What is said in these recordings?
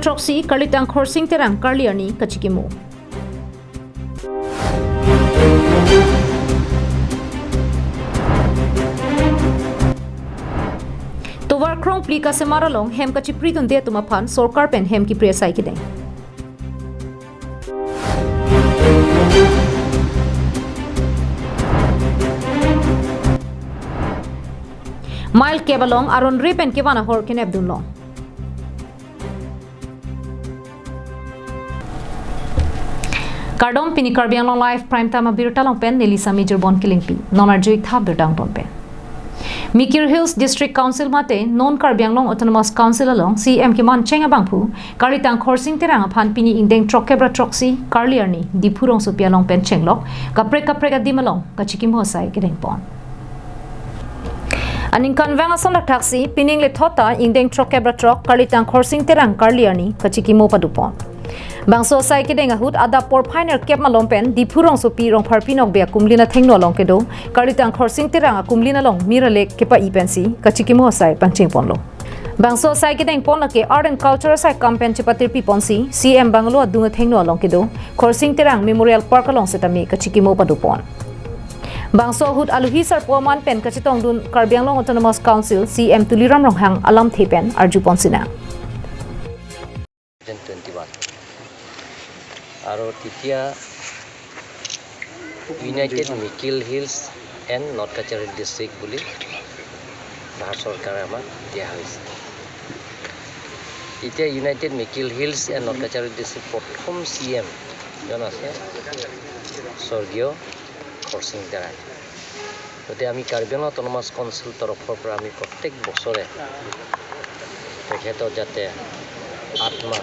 troksi kalitang khorsing terang karliani kachikimo. Tovar krong pli ka semaralong hem kachipri dun de tumapan sorkar pen hem ki presai kideng. Mile kebalong aron ripen kevana hor keneb dunlong. Kardom pini karbiang long live prime time abirta long pen nelisa major bon killing pi nomar juik thab dang ton pen. Mikir Hills District Council mate non karbiang long autonomous council along CM kiman chenga bangpu karitang khorsing terang aphan pini indeng trokebra troksi karliarni dipurong supia long pen chenglok kapre adimalong kachikim hosai kedeng pon. Aning kanvang ason taksi pining le thota indeng trokebra trok karitang khorsing terang karliarni kachikimo padupon. Bangso sai ke denga hut ada por pioneer kep malom pen dipurong so pi rong pharpinok be kumlina thengno long kedo karitang khorsing terang kumlina long mirale kepa ipensi kachikimo sai pangching ponlo bangso sai ke deng pon ke art and culture sai campaign chipatir pi ponsi CM banglo adunga thengno long kedo khorsing terang memorial park along setami kachikimo padupon bangso hut aluhi sar poman pen kachitong dun karbiang long autonomous council CM tuliram rong hang alam thepen arju ponsina আৰু তেতিয়া United Mikir Hills and North Cachar district বুলি ভাৰত চৰকাৰে আমাক দিয়া হৈছে এতিয়া United Mikir Hills and North Cachar district প্ৰথম CM জন আছে স্বৰ্গীয় খৰচিং তেৰাই গতিকে আমি কাৰ্বি আংলং অট'নমাছ কাউন্সিল তৰফৰ পৰা আমি প্ৰত্যেক বছৰে তেখেতৰ যাতে আত্মা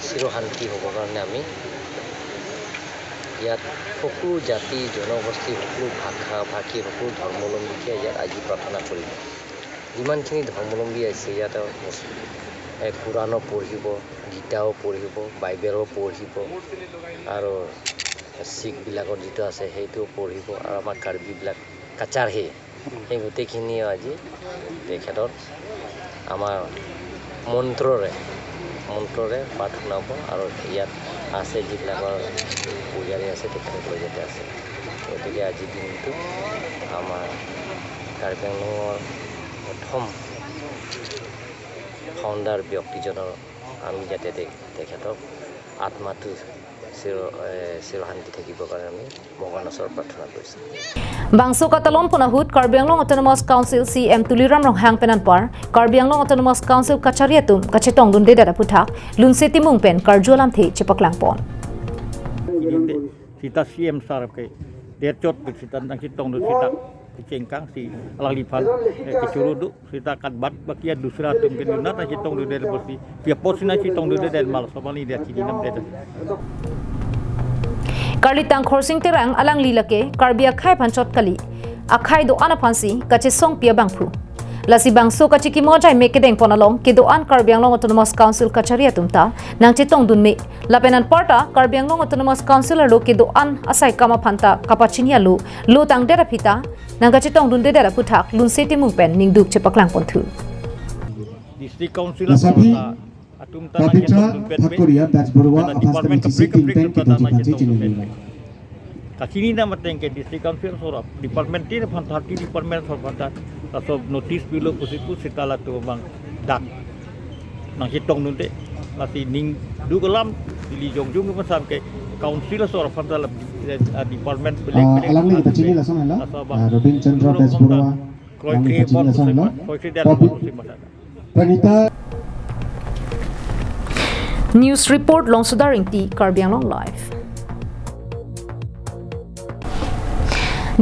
চিৰশান্তি হ'বৰ কাৰণে আমি ইয়াত সকলো জাতি জনগোষ্ঠী সকলো ভাষা ভাষী সকলো ধৰ্মাৱলম্বীকে ইয়াত আজি প্ৰাৰ্থনা কৰিম যিমানখিনি ধৰ্মাৱলম্বী আছে ইয়াত কুৰাণো পঢ়িব গীতাও পঢ়িব বাইবেলো পঢ়িব আৰু শিখবিলাকৰ যিটো আছে সেইটোও পঢ়িব আৰু আমাৰ কাৰ্বিবিলাক কাছাৰী সেই গোটেইখিনি আজি তেখেতৰ আমাৰ মন্ত্ৰৰে পাঠ শুনাব আৰু ইয়াত আছে যিবিলাকৰ পূজাৰী আছে তেখেতসকলৰ ইয়াতে আছে গতিকে আজিৰ দিনটো আমাৰ কাৰ্বি আংলঙৰ প্ৰথম ফাউণ্ডাৰ ব্যক্তিজনৰ আমি যাতে তেখেতক আত্মাটো চিৰশান্তি থাকিবৰ কাৰণে আমি ভগৱানৰ ওচৰত প্ৰাৰ্থনা কৰিছোঁ Bangso katalon punahut Karbi Anglong Autonomous Council CM tuliram rong hang penan par Karbi Anglong Autonomous Council kachariatum kachetong dun deda puthak lunse timung pen karjualam the chepaklang pon sita CM sarap ke derchot sita nang sitong dun sita cengkang si alalipan kecurudu sita kadbat bakia dusra tum kenuna ta sitong dun deda bosi pia posina sitong dun deda mal somali dia cininam deda Karlitang khorsing terang alang lilake karbia khai panchot kali akhai do ana phansi kache song pia bangphu lasi bangso kache ki mojai mekedeng ponalong ke do an karbiang long autonomous council kacharia tumta nang chetong dunme lapenan parta karbiang long autonomous council lo ke do an asai kama phanta kapachinia lo tang dera phita nang kache tong dun dera puthak lun seti mung pen ning duk chepaklang ponthu district council atum tanah chetong dun pen department kasini na mateng ke district council sorap department ti phantati department sorpanta taso notice bilo pusiku sitala tu bang dak nang hitong nunte lati ning du kolam dili jongjung masam ke council sorap phanta department belek alam ni tachini lasan hala Robin Chandra Dasburwa koi ke pon koi ke dar Pranita News report long sudaring ti Karbi Anglong live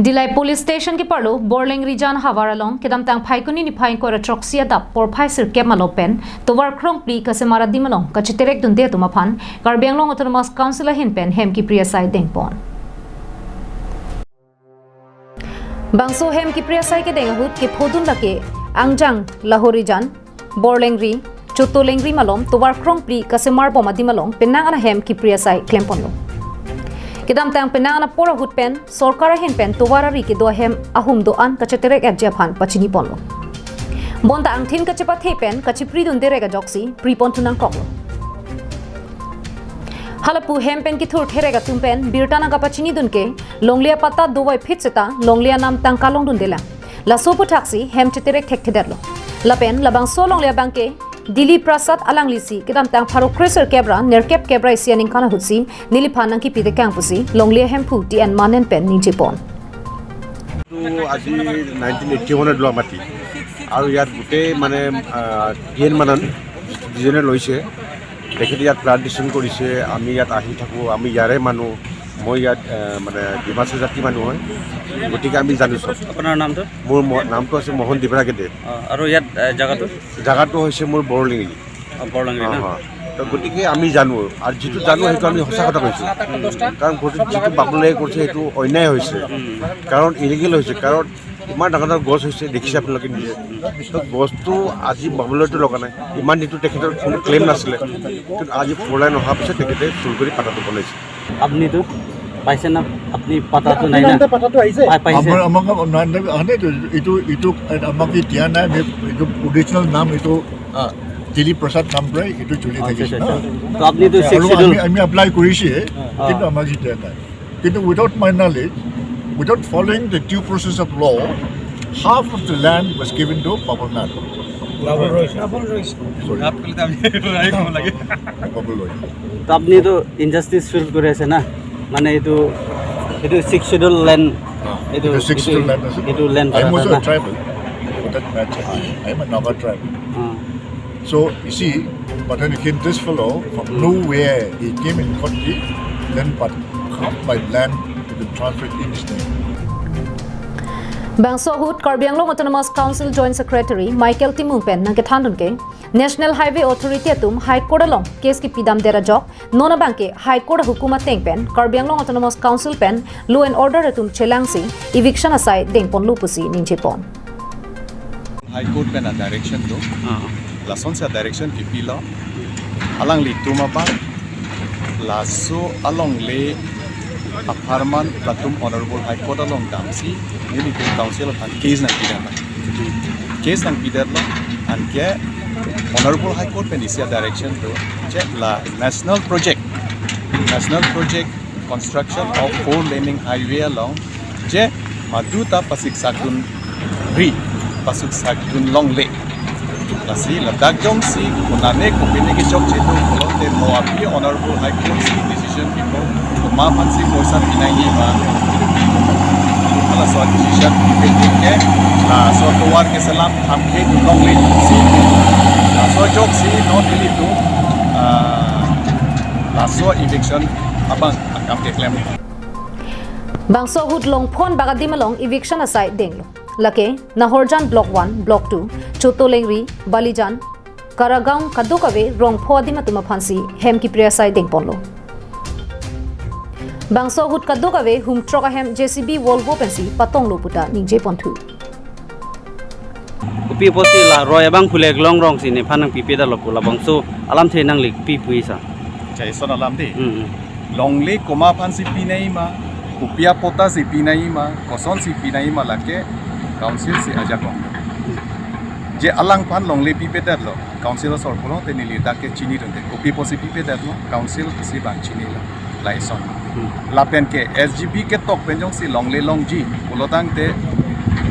Dilai police station ke parlo borleng rijan hawaralong kedam tang phaikuni ni phain ko troxia da por phai sir ke malopen tovar krong pli ka se mara dimalong ka chiterek dun de tuma phan Karbi Anglong autonomous council hin pen hem ki priya sai dengpon bangso hem ki priya sai ke deng hut ke phodun lake angjang lahorijan borlengri chotolengri malom tovar krong pli ka se mar boma dimalong penang ana hem ki priya sai klempon lo Kedam tang penang na pora hut pen sorkara hin pen towarari ke do hem ahum do an kacheterek at japan pachini ponlo bonta ang thin kachepa the pen kachipri dun derega joksi pripon tunang koklo halapu hempen ki thur therega tumpen birtana ka pachini dunke longlia pata dowai phitseta longlia nam tangkalong dun dela la sopu taxi hem chiterek thek thederlo lapen labang so longlia bangke Dili Prasad Alanglisi kidam tang pharo craser kebra nerkep kebra sianing kana hutsi niliphanang ki pide kang pusi longlia hempu ti an manen pen ni jepon তো আজি 1981 লোৱা মাটি আৰু ইয়াত গোটেই মানে TN মানন যিজনে লৈছে তেখেতে ইয়াত প্লান্টেশ্যন কৰিছে আমি ইয়াত আহি থাকোঁ আমি ইয়াৰে মানুহ মই ইয়াত মানে ডিমাচা জাতি মানুহ হয় গতিকে আমি জানো চব আপোনাৰ নামটো মোৰ নামটো আছে মোহন দিবৰাগেদে আৰু ইয়াত জাগাটো হৈছে মোৰ বৰলিঙি তো গতিকে আমি জানো আৰু যিটো জানো সেইটো আমি সঁচা কথা কৈছোঁ কাৰণ যিটো বাবুলাই কৰিছে সেইটো অন্যায় হৈছে কাৰণ ইলিগেল হৈছে কাৰণ ইমান ডাঙৰ ডাঙৰ গছ হৈছে দেখিছে আপোনালোকে নিজে তো গছটো আজি বাবুলাইটো লগা নাই ইমান দিনটো তেখেতৰ কোনো ক্লেইম নাছিলে কিন্তু আজি ফ'ৰলাইন অহাৰ পিছত তেখেতে চুৰ কৰি পাতাটো বনাইছে আপুনিতো পাইছে না আপুনি পাতাটো নাই না পাতাটো আহিছে আমাক এইটো আমাক দিয়া নাই এইটো অৰিজিনেল নাম এইটো দিলী প্ৰসাদ নাম পৰাই এইটো চলি থাকিছে তো আপুনিতো আমি এপ্লাই কৰিছে কিন্তু আমাক দিয়া নাই কিন্তু without my knowledge without following the due process of law half of the land was given to Babulnath তো আপুনিতো ইনজাস্টিস ফিল কৰি আছে না মানে এইটো 6 schedule land এইটো 6 schedule land এইটো land I am also a tribal but that matter I am a Naga tribe so you see but when it came this fellow from nowhere he came in country then but half my land to transfer in his name Bangso Hut Karbi Anglong Autonomous Council Joint Secretary Michael Timungpen nang kethandun ke National Highway Authority atum High Court along case ki pidam dera jok nona banke High Court hukumat tengpen Karbi Anglong Autonomous Council pen law and order atum chelangsi eviction asai dengpon lupusi ninjepon High Court pen a direction do lason sa direction ki pila alang li tumapa laso along le Aparman Platum Honorable High Court along Damsi, nearly to Council of case and Pidana. Case and Pidana and get Honorable High Court Penisia direction to check la national project construction of 4-laning highway along Je Maduta Pasik Sakun Ri Pasuk Sakun Long Lake. Lasi Ladak Jong Si Kunane Kupiniki Chok Chetu Kolonte Moapi Honorable High Court decision people Ma pansi koisan pinai ma ala soal decision pending ke la so towar ke salam ham ke long le si la so jok si not really to la so eviction abang akam ke claim Bangso Hut long phone bagadi malong eviction asai denglo lake Nahorjan block 1 block 2 Chotolengri Balijan Karagaung Kadukave rong phodi matuma phansi hem ki priya sai dengponlo Bangso Hut Kadukave hum troka hem JCB Volvo pensi patong lo puta ningje ponthu Upi posi la roy bang khulek long rong si ne phanang pipi da lopula bangso alam the nang lik pi puisa chai son alam de long le koma phansi pinai ma upia pota si pinai ma koson si pinai ma lake council si ajako je alang phan long le pipe da lo council sor polo te nili da ke chini ronde upi posi pipe da lo council si ban chini la laison lapen ke SGB ke tok penjong si long le long ji polotang te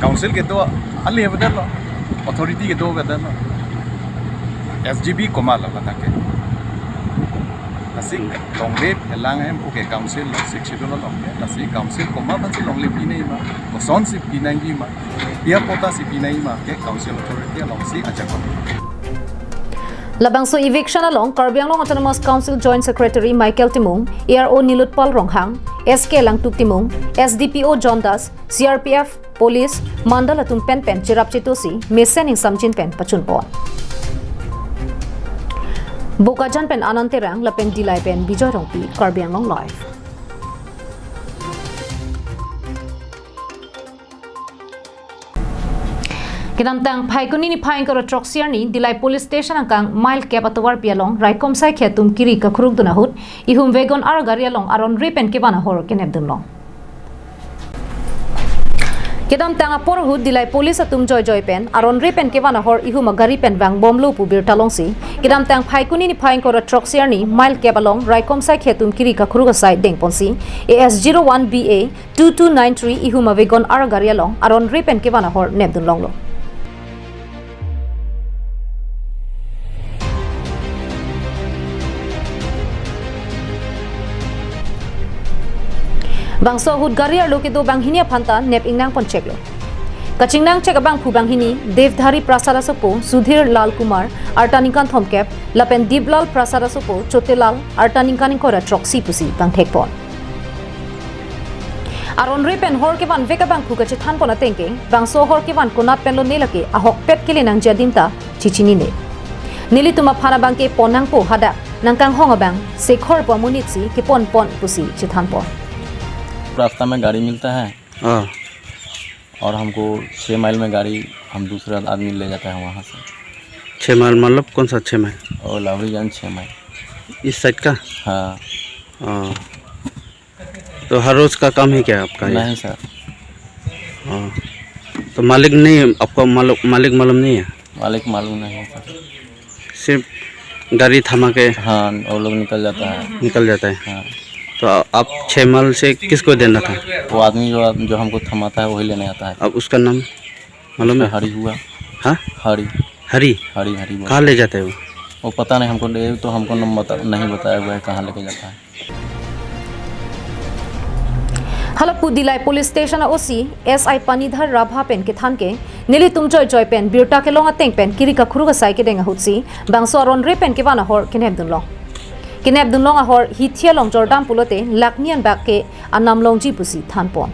council ke to ali bedalo authority ke to bedalo SGB komala batake asik long le lang em ke council lo sikshidol long ke asik council koma ban si long le pinai ma ko son si pinai gi ma dia pota si pinai ma ke council authority long si ajako Labangso eviction along Karbi Anglong Autonomous Council Joint Secretary Michael Timung, ARO Nilutpal Ronghang, SK Langtuk Timung, SDPO John Das, CRPF, Police, Mandala Tum Pen Pen Chirap Chitosi, Mesening Samchin Pen Pachunpon. Bokajan Pen Ananterang Lapen Dilai Pen Bijoy Rongpi, Karbi Anglong Live. Kinamtang Paikuni ni Paing Karo Troxier ni Dilai Police Station angkang Mile Cap atawar pialong Raikom Sai Khetum Kiri ka khuruk dunahut ihum Vegon Aragari along Aron Ripen Kebana Hor Kenebdunlong Kedam tanga porhut dilai police atum joy pen aron repen kewana hor ihu magari pen bang bomlo pu bir talongsi kedam tang phai kuni ni phai kora truck siarni mile kebalong raikom sai khetum kiri ka khruga sai deng ponsi AS01BA 2293 ihu mavegon ar garialong aron repen kewana hor nebdun longlo Bangso hut gariar lo ke do bang hinia phanta nep ingnang pon cheklo kachingnang chek bang phu bang hini devdhari prasada sopo sudhir lal kumar artanikan thomkep lapen diblal prasada sopo chotelal artanikan kora troxi pusi bang thekpon aron repen hor ke ban veka bang phu kache than pona tengke bangso hor ke ban konat penlo nelake ahok pet kele nang jadimta chichini ne nilituma phana bang ke ponang po hada nangkang honga bang sekhor pamunitsi ke pon pusi chithan pon रास्ता में गाड़ी मिलता है हाँ और हमको 6 mile में गाड़ी हम दूसरा आदमी ले जाता है वहाँ से 6 माइल मतलब कौन सा 6 माइल और लावड़ीगंज 6 माइल इस साइड का हाँ हाँ तो हर रोज़ का काम है क्या आपका ये? नहीं सर हाँ तो मालिक नहीं आपको मालिक मालूम नहीं है मालिक मालूम नहीं है सर सिर्फ गाड़ी थमा के हाँ और लोग निकल जाता है हाँ हाँ तो आप 6 माइल से किसको देना था वो आदमी जो हमको थमाता है वही लेने आता है अब उसका नाम मालूम है हरी हुआ हाँ हरी हरी हरी हरी कहाँ ले जाते हैं वो पता नहीं हमको ले तो हमको नहीं बताया हुआ है कहाँ लेके जाता है हलपु दिलाई पुलिस स्टेशन ओसी SI Panidhar Rabha pen ke than ke nili tum joy pen birta ke longa teng pen kiri ka khruga sai ke denga hutsi bangso aron re pen ke wana hor kenep dun long kinep dun long hor hi thia long jordan pulote laknian bak ke anam long ji pusi than pon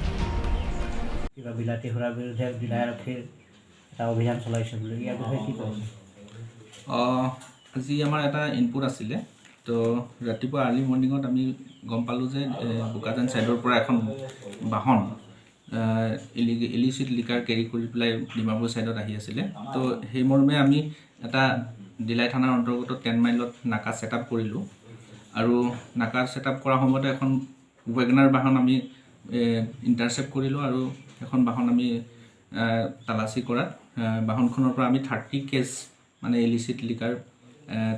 কিবা বিলাতী সুৰাৰ বিৰুদ্ধে বিধায়কে এটা অভিযান চলাইছে বুলি ইয়াৰ বিষয়ে কি কৈছে আজি আমাৰ এটা ইনপুট আছিলে তো ৰাতিপুৱা আৰ্লি মৰ্নিঙত আমি গম পালোঁ যে বুকাজান সাইডৰ পৰা এখন বাহন ইলিচিট লিকাৰ কেৰি কৰি পেলাই ডিমাপুৰ সাইডত আহি আছিলে তো সেই মৰ্মে আমি এটা দিলাই থানাৰ অন্তৰ্গত 10 মাইলত নাকা সেটআপ কৰিলোঁ আৰু নাকা সেটআপ কৰা সময়তে এখন ৱেগনাৰ বাহন আমি ইন্টাৰসেপ্ট কৰিলোঁ আৰু এখন বাহন আমি তালাচি কৰাত বাহনখনৰ পৰা আমি 30 কেছ মানে ইলিচিট লিকাৰ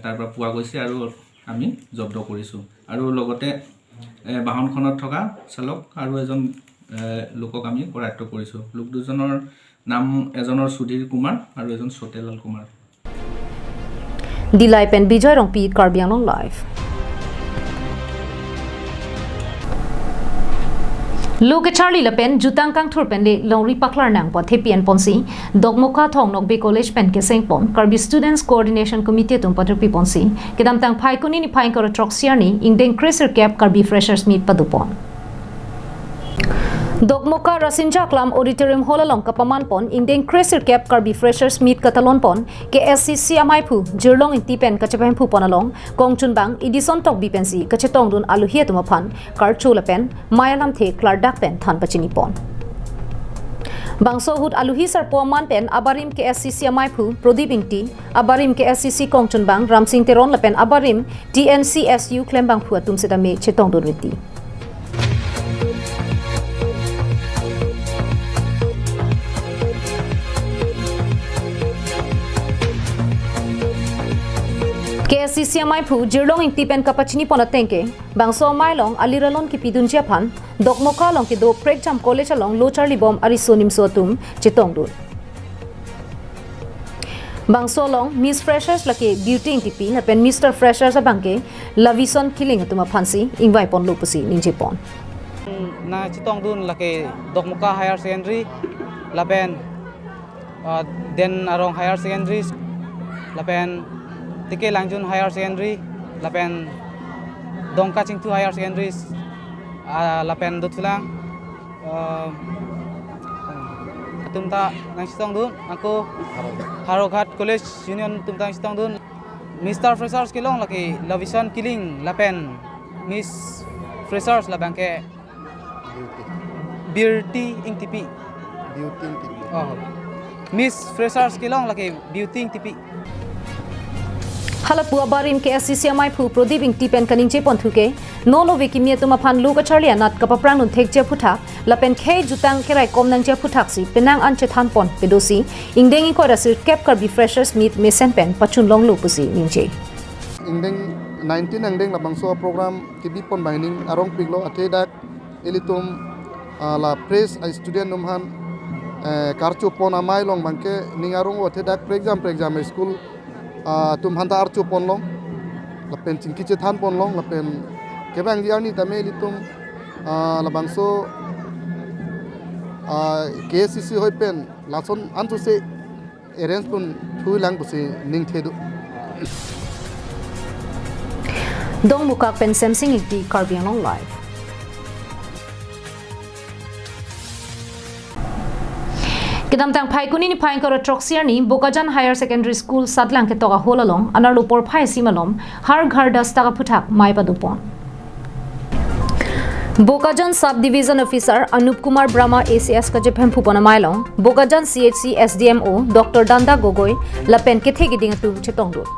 তাৰ পৰা পোৱা গৈছে আৰু আমি জব্দ কৰিছোঁ আৰু লগতে বাহনখনত থকা চালক আৰু এজন লোকক আমি কৰায়ত্ব কৰিছোঁ লোক দুজনৰ নাম এজনৰ সুধীৰ কুমাৰ আৰু এজন সতেলাল Kumar dilai pen bijoy rong pi karbiang long live Loke Charlie Le Pen jutang kang thur pen le longri paklar nang po thepian ponsi dogmoka thong nok be college pen ke seng pon Karbi Students Coordination Committee tum patru pi ponsi kedam tang phai kuni ni phai kor troxiar ni ingdeng crazer cap Karbi freshers meet padupon Dogmoka Rasinja Klam Auditorium Hall along kapaman pon ingdeng crazer cap Karbi freshers meet katalon pon ke SCC amai phu jirlong inti pen kachapem phu pon along kongchun bang edison tok bi pensi kachetong dun alu hia tuma phan karchula pen mayalam the klardak pen than pachini pon bangso hut aluhi sar poman pen abarim ke SCC amai phu prodip ingti abarim ke SCC kongchun bang ramsing teron la pen abarim TNCSU klem bang phu atum seta me chetong dun riti KSCC amai phu jirlong ingti pen kapachini pona tengke bangso mai long aliralon ki pidunjia phan dokmoka long ki do prekjam college along lo charlie bom ari sonim sotum chitong dur bangso long Miss Freshers lake beauty ingti pi na pen Mr Freshers abangke lavison killing atuma phansi ingwai pon lo pusi ninje pon na chitong dun lake dokmoka higher secondary lapen then arong higher secondary lapen Tike Langjun Higher Secondary, lapen Dongka Chingtu Higher Secondary, lapen Dutfulang, tumta nang sitong dun, aku Haroghat College Union tumta nang sitong dun, Mr Freshers kilong laki Lavison Killing, lapen Miss Freshers labang ke Beauty ing tipi, Miss Freshers kilong laki Beauty ing tipi. Halapua barim ke SCCMI phu Prodip ing tipen kaning je ponthuke no lo wiki mi tuma phan lu ka charlia nat ka paprang nun thek je phutha lapen khe jutang kerai kom nang je phuthak si penang an che than pon pedosi ingdeng ko rasir cap kar bi freshers meet mesen pen pachun long lu pusi ningje ingdeng 19 angdeng labang so program kibi pon baining arong piglo atedak elitum la press a student numhan karchu pon amai long bangke ningarong atedak pre exam school tum hanta archu pon long lapen chingki che than pon long lapen kebang diani tame elitum labang so KCC hoi pen lason antu se arrange pun thui lang pusi ning thedu dong mukak pen samsing ikti Karbiang Long live Kedam tang phai kuni ni phai ko troxier ni Bokajan Higher Secondary School Sadlang ke toga holalong anar lupor phai simalom har ghar dasta ka phuthak mai padupon Bokajan Sub Division Officer Anup Kumar Brahma ACS ka jephem phupona mailong Bokajan CHC SDMO Dr Danda Gogoi lapen ke thegi ding tu chetong du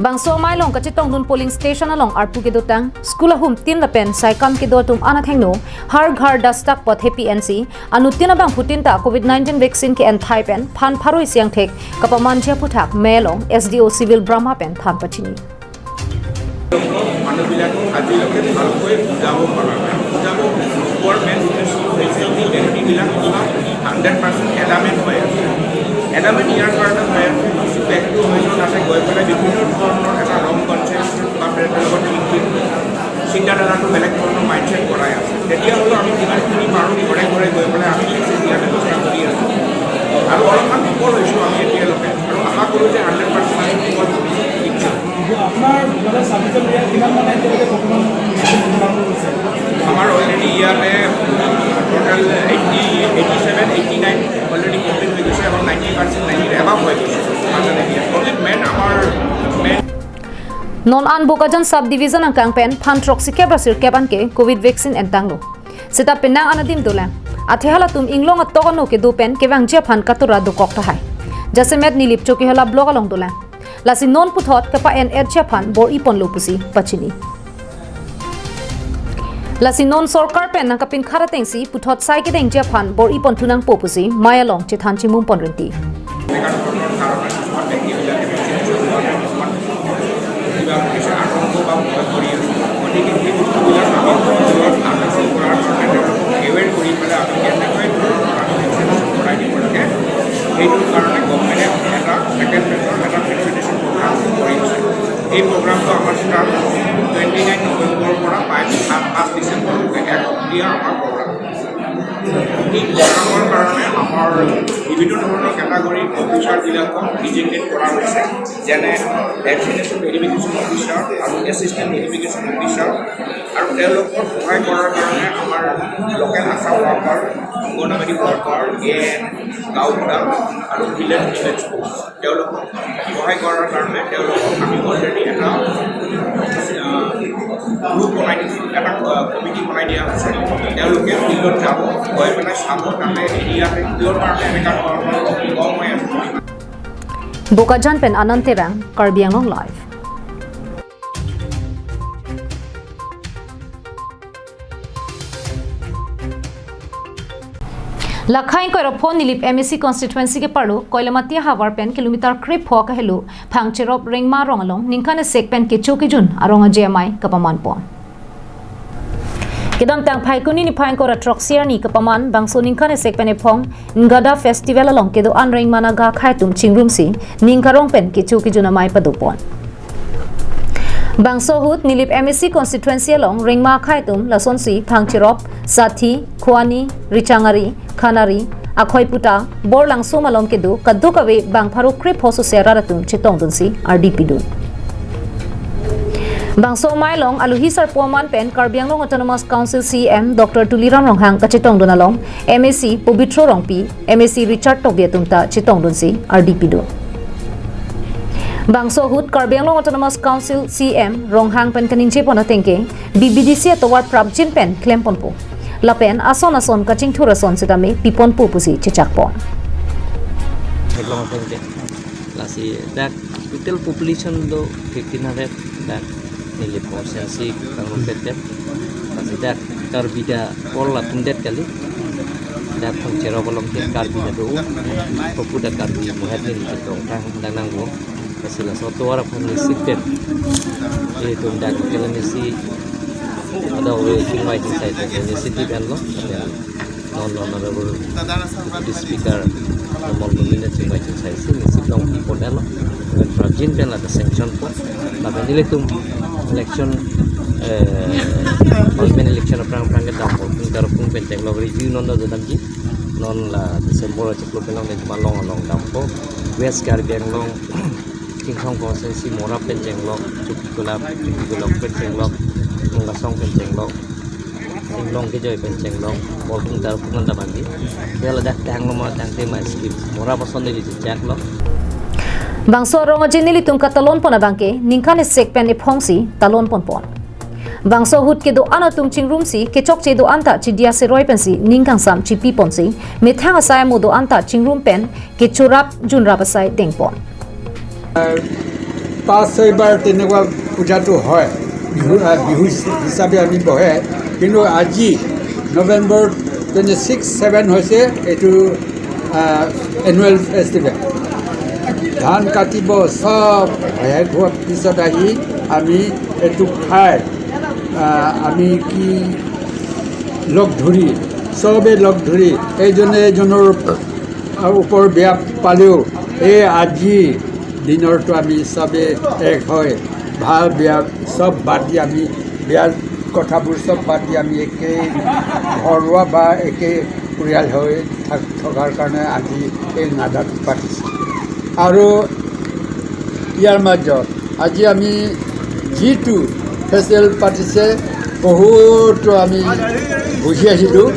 Bangso mailong ka chetong dun polling station along arpu ke dotang school hum tin lapen saikam ke dotum ana thengno har ghar dastak pot happy NC anu tin bang putin ta COVID-19 vaccine ke anthai pen phan pharoi siang thek kapaman je puthak melong SDO Civil Brahma pen than pachini মানুহবিলাক আজিলৈকে ভালকৈ বুজাব পৰা নাই বুজাব ওপৰ main উদ্দেশ্য হৈছে যে ব্যক্তিবিলাক 100% এলামেণ্ট হৈ আছে এলামেণ্ট ইয়াৰ কাৰণে হৈ আছে কিছু ব্যক্তি হয়তো তাতে গৈ পেলাই বিভিন্ন ধৰণৰ এটা ৰং কনচেপ্ট বা ব্ৰেণ্ডৰ লগত লিংক চিন্তাধাৰাটো বেলেগ ধৰণৰ মাইণ্ডছেট কৰাই আছে তেতিয়াহ'লে আমি যিমানখিনি পাৰোঁ ঘৰে ঘৰে গৈ পেলাই আমি ভেকচিন দিয়াৰ ব্যৱস্থা কৰি আছোঁ আৰু অলপমান বিফল হৈছোঁ আমি এতিয়ালৈকে আৰু আশা কৰোঁ যে 100% আমি বিফল আপোনাৰ মানে চাবিজন ইয়াত কিমান মানে এতিয়ালৈকে বৰ্তমান আমাৰ অলৰেডি ইয়াতে টোটেল 87 89 অলৰেডি কমপ্লিট হৈ গৈছে এবং 90% 90 এবাভ হৈ গৈছে মানে অনলি মেন আমাৰ Non an Bokajan Sub Division ang kangpen phan troxi ke brasir keban ke COVID vaccine entanglo seta penang anadim dolang athehala tum inglong atogano ke do pen kewang je phan katura do kok ta hai jase met nilip choki hala blog along dolang lasi non puthot kapa en edja phan bor ipon lopusi pachini lasi non sarkar pen na kapin kharateng si puthot sai ke deng je phan bor ipon thunang popusi maya long che than chimum pon renti এইটোৰ কাৰণে গভৰ্ণমেণ্টে এটা second ফেজৰ এটা vaccination programme কৰিছে এই প্ৰগ্ৰামটো আমাৰ start 29 নৱেম্বৰৰ পৰা 5 ডিচেম্বৰলৈকে এক সপ্তাহ আমাৰ প্ৰগ্ৰাম এই প্ৰগ্ৰামৰ কাৰণে আমাৰ বিভিন্ন ধৰণৰ কেটাগৰী অফিচাৰবিলাকক ডিজিগনেট কৰা হৈছে যেনে ভেকচিনেশ্যন ভেৰিফিকেশ্যন অফিচাৰ আৰু এছিষ্টেণ্ট ভেৰিফিকেশ্যন অফিচাৰ আৰু তেওঁলোকৰ সহায় কৰাৰ কাৰণে আমাৰ লোকেল আশা ৱৰ্কাৰ অংগনবাড়ী ৱৰ্কাৰ গাঁওবুঢ়া আৰু ভিলেজ তেওঁলোকক সহায় কৰাৰ কাৰণে তেওঁলোকক আমি অলৰেডি এটা গ্ৰুপ বনাই দিছোঁ এটা কমিটি বনাই দিয়া হৈছে তেওঁলোকে ফিল্ডত যাব গৈ পেলাই চাব তাতে এৰিয়াতে কিহৰ কাৰণে এনেকুৱা ধৰণৰ কম হৈ আছে Bokajan pen ananterang Karbiang Long live Lakhain ko phone nilip MSC constituency ke parlo koilamatia hawar pen kilometer krip ho ka helu phangcherop ringma rongalong ningkhane sek pen ke chokijun aronga JMI kapaman pon Kedam tang phai kuni ni phai ko ra troxier ni kapaman bangso ningkhane sek pen phong ngada festival along ke do an ringmana ga khai tum chingrum si ningkarong pen ke chokijun amai padupon Bangso hut nilip MSC constituency along ringma khai tum lasonsi phangcherop sathi khwani richangari Khanari, Akhoi Puta, Borlang Somalom Kedu, Kadukawe, Bang Paru Krip Hosu Seraratum, Chetong Dunsi, RDP Dun. Bang So Mailong, Aluhisar Poman Pen, Karbiang Long Autonomous Council CM, Dr. Tuliram Longhang, Kachetong Dunalong, MSC, Pubitro Rongpi, MSC Richard Togyatumta, Chetong Dunsi, RDP Dun. Bang So Hut, Karbiang Long Autonomous Council CM, Ronghang Pen Kaninche Ponatenge, BBDC Atowar Prabjin Pen, Klemponpo. Lapen ason kaching thurason sedame pipon pupusi chechakpon Lasi dak total population do 1500 dak nili persensi kang petet pasti dak karbida pola tundet kali dak pun cero bolong ke karbida do popuda karbi muhat ni kitong kang danang bo pasila soto wara pun siktet itu dak kelemisi ada we kingwai inside the city kan lo non honorable deputy speaker nomor nominat kingwai inside sini sidong people lo dan rajin kan ada sanction po tapi nilai tu election parliament election perang-perang ke dalam pun darpung penceng lo review non do damji non la Desember ceklo pelong dan malong dampo west karbiang long king song konsensi mora penceng lo cukup gulap penceng lo ngasong penceng lo long ke joy penceng lo bolong darpung da bandi dia ledak tang lo ma tang tema skip mora pason de jak lo Bangso rongo jinili tum katalon pona bangke ningkane sekpen e phongsi talon pon Bangso hut ke do ana tum chingrum si ke chok che do anta chi dia se roi pensi ningkang sam chi pi ponsi me thanga sai mo do anta chingrum pen ke churap junra basai dengpon 5-6 তেনেকুৱা পূজাটো হয় বিহু হিচাপে আমি বহে কিন্তু আজি নৱেম্বৰ 26-7 হৈছে এইটো এনুৱেল ফেষ্টিভেল ধান কাটিব সব শেষ হোৱাৰ পিছত আহি আমি এইটো খাই আমি কি লগ ধৰি চবেই লগ ধৰি এইজনৰ ওপৰ বেয়া পালেও এই আজি দিনৰটো আমি চবেই এক হয় ভাল বেয়া চব বাদ দি আমি বেয়া কথাবোৰ চব বাদ দি আমি একে ঘৰুৱা বা একে পৰিয়াল হৈ থকাৰ কাৰণে আজি এই নাদাটো পাতিছোঁ আৰু ইয়াৰ মাজত আজি আমি যিটো ফেষ্টিভেল পাতিছে বহুতো আমি বুজি আহিলোঁ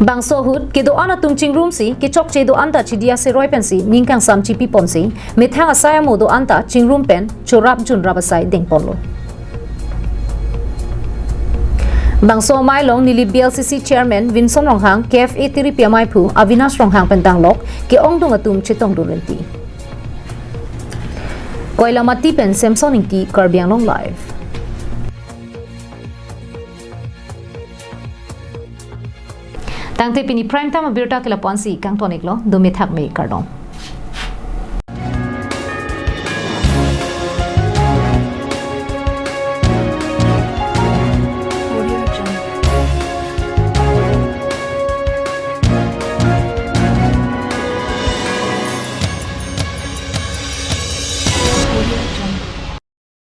Bangso hut ke do ana tum chingrum si ke chok che do anta chi dia se roi pensi ningkang sam chi pi ponsi me thanga saya mo do anta chingrum pen chorap jun rabasai dengpon lo Bangso Mailong nili BLCC chairman Vincent Ronghang KFA tiri piamai phu Avinash Ronghang pendang lok ke ongdung atum chitong durenti Koila mati pen Samson inki Karbiang Long live Tangte pini prime time birta kila ponsi kang tonik lo do me thak me kardong